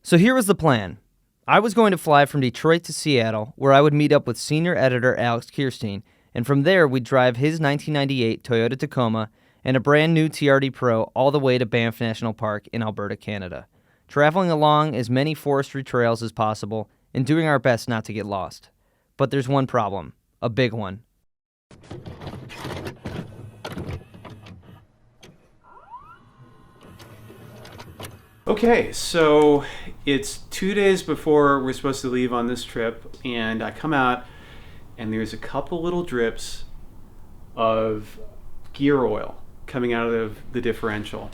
So here was the plan. I was going to fly from Detroit to Seattle, where I would meet up with senior editor Alex Kierstein, and from there we'd drive his 1998 Toyota Tacoma and a brand new TRD Pro all the way to Banff National Park in Alberta, Canada, traveling along as many forestry trails as possible and doing our best not to get lost. But there's one problem, a big one. Okay, so it's 2 days before we're supposed to leave on this trip, and I come out and there's a couple little drips of gear oil coming out of the differential.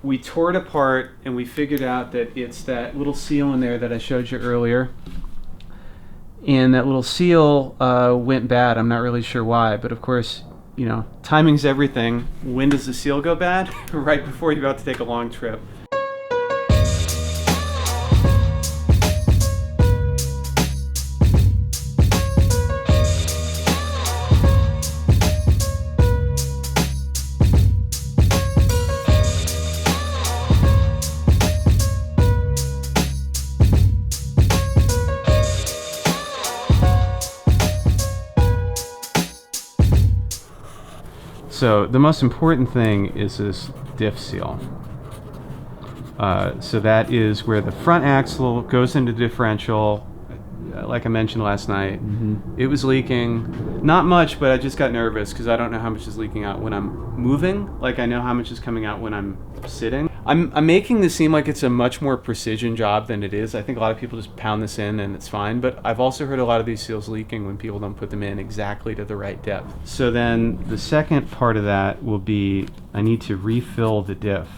We tore it apart and we figured out that it's that little seal in there that I showed you earlier. And that little seal went bad. I'm not really sure why, but of course, you know, timing's everything. When does the seal go bad? Right before you're about to take a long trip. So the most important thing is this diff seal. So that is where the front axle goes into differential. Like I mentioned last night, It was leaking. Not much, but I just got nervous because I don't know how much is leaking out when I'm moving. Like I know how much is coming out when I'm sitting. I'm making this seem like it's a much more precision job than it is. I think a lot of people just pound this in and it's fine, but I've also heard a lot of these seals leaking when people don't put them in exactly to the right depth. So then the second part of that will be I need to refill the diff.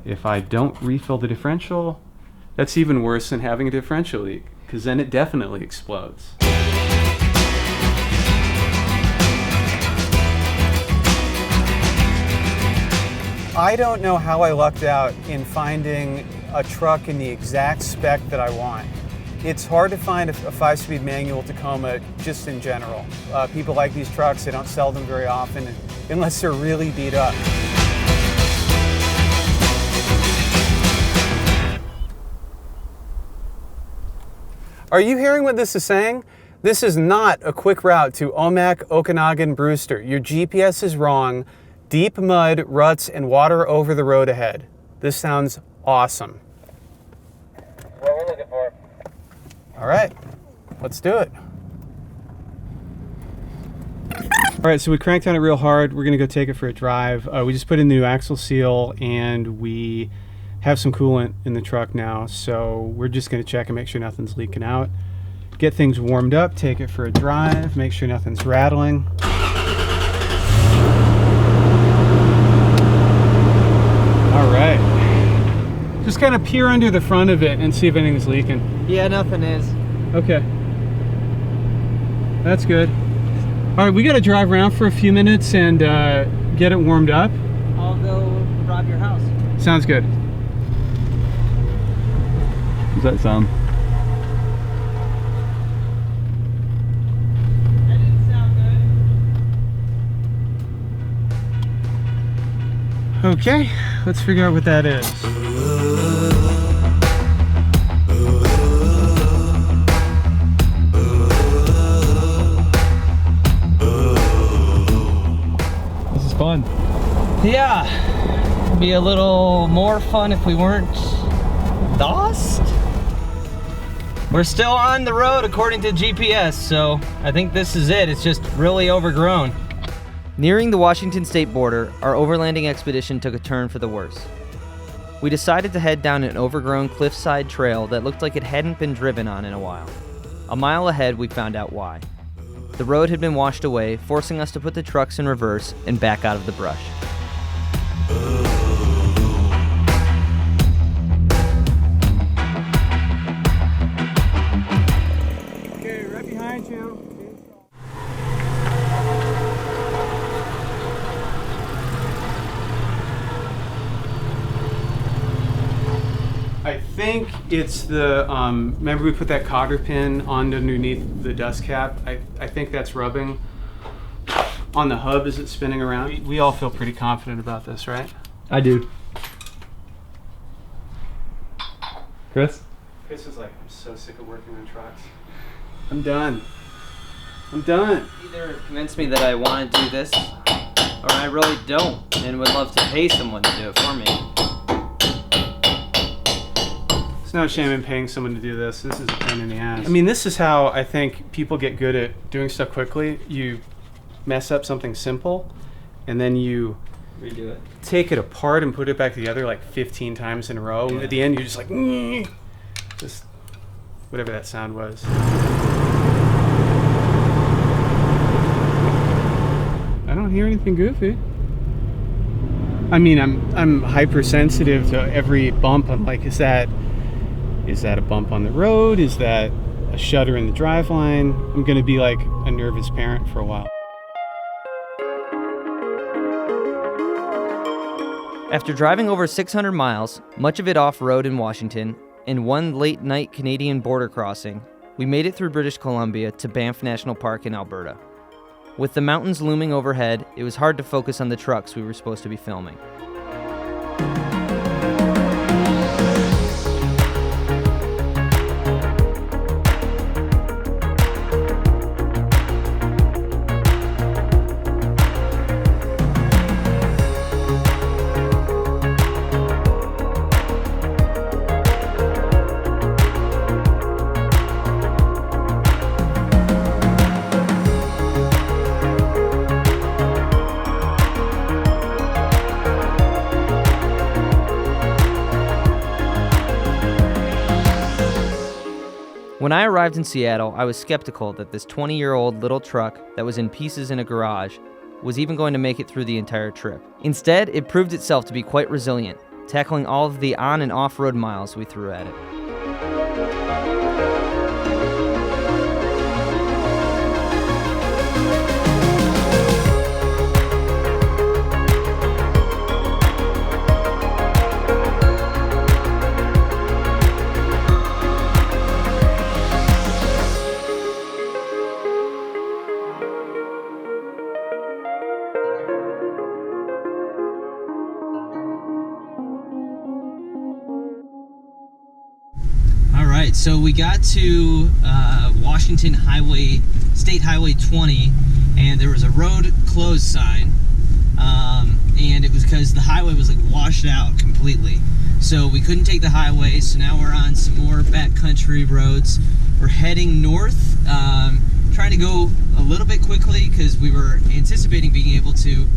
If I don't refill the differential, that's even worse than having a differential leak, because then it definitely explodes. I don't know how I lucked out in finding a truck in the exact spec that I want. It's hard to find a 5-speed manual Tacoma just in general. People like these trucks, they don't sell them very often unless they're really beat up. Are you hearing what this is saying? This is not a quick route to Omak, Okanagan, Brewster. Your GPS is wrong. Deep mud, ruts, and water over the road ahead. This sounds awesome. What we're looking for. All right, let's do it. All right, so we cranked on it real hard. We're gonna go take it for a drive. We just put in the new axle seal and we have some coolant in the truck now. So we're just gonna check and make sure nothing's leaking out. Get things warmed up, take it for a drive, make sure nothing's rattling. All right. Just kind of peer under the front of it and see if anything's leaking. Yeah, nothing is. Okay. That's good. All right, we got to drive around for a few minutes and get it warmed up. I'll go rob your house. Sounds good. Does that sound? That didn't sound good. Okay, let's figure out what that is. This is fun. Yeah, it'd be a little more fun if we weren't lost. We're still on the road according to GPS, so I think this is it. It's just really overgrown. Nearing the Washington state border, our overlanding expedition took a turn for the worse. We decided to head down an overgrown cliffside trail that looked like it hadn't been driven on in a while. A mile ahead, we found out why. The road had been washed away, forcing us to put the trucks in reverse and back out of the brush. Okay, right behind you. I think it's the, remember we put that cotter pin on underneath the dust cap? I think that's rubbing on the hub as it's spinning around. We all feel pretty confident about this, right? I do. Chris? Chris was like, I'm so sick of working on trucks. I'm done. I'm done. Either convince me that I want to do this, or I really don't, and would love to pay someone to do it for me. There's no shame in paying someone to do this. This is a pain in the ass. I mean, this is how I think people get good at doing stuff quickly. You mess up something simple, and then you Redo it. take it apart and put it back together like 15 times in a row. And at the end, you're just like, just whatever that sound was. I don't hear anything goofy. I mean, I'm hypersensitive to every bump. I'm like, is that a bump on the road? Is that a shudder in the driveline? I'm gonna be like a nervous parent for a while. After driving over 600 miles, much of it off-road in Washington, and one late-night Canadian border crossing, we made it through British Columbia to Banff National Park in Alberta. With the mountains looming overhead, it was hard to focus on the trucks we were supposed to be filming. When I arrived in Seattle, I was skeptical that this 20-year-old little truck that was in pieces in a garage was even going to make it through the entire trip. Instead, it proved itself to be quite resilient, tackling all of the on- and off-road miles we threw at it. Alright, so we got to Washington State Highway 20, and there was a road closed sign, and it was because the highway was like washed out completely. So we couldn't take the highway, so now we're on some more backcountry roads. We're heading north, trying to go a little bit quickly because we were anticipating being able to,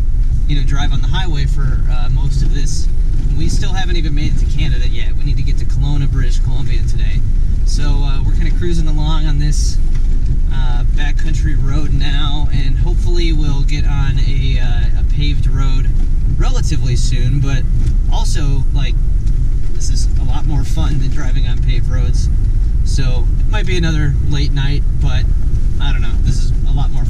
drive on the highway for most of this. We still haven't even made it to Canada yet. We need to get to Kelowna, British Columbia today. So we're kind of cruising along on this backcountry road now, and hopefully we'll get on a paved road relatively soon, but also, this is a lot more fun than driving on paved roads. So it might be another late night, but I don't know. This is a lot more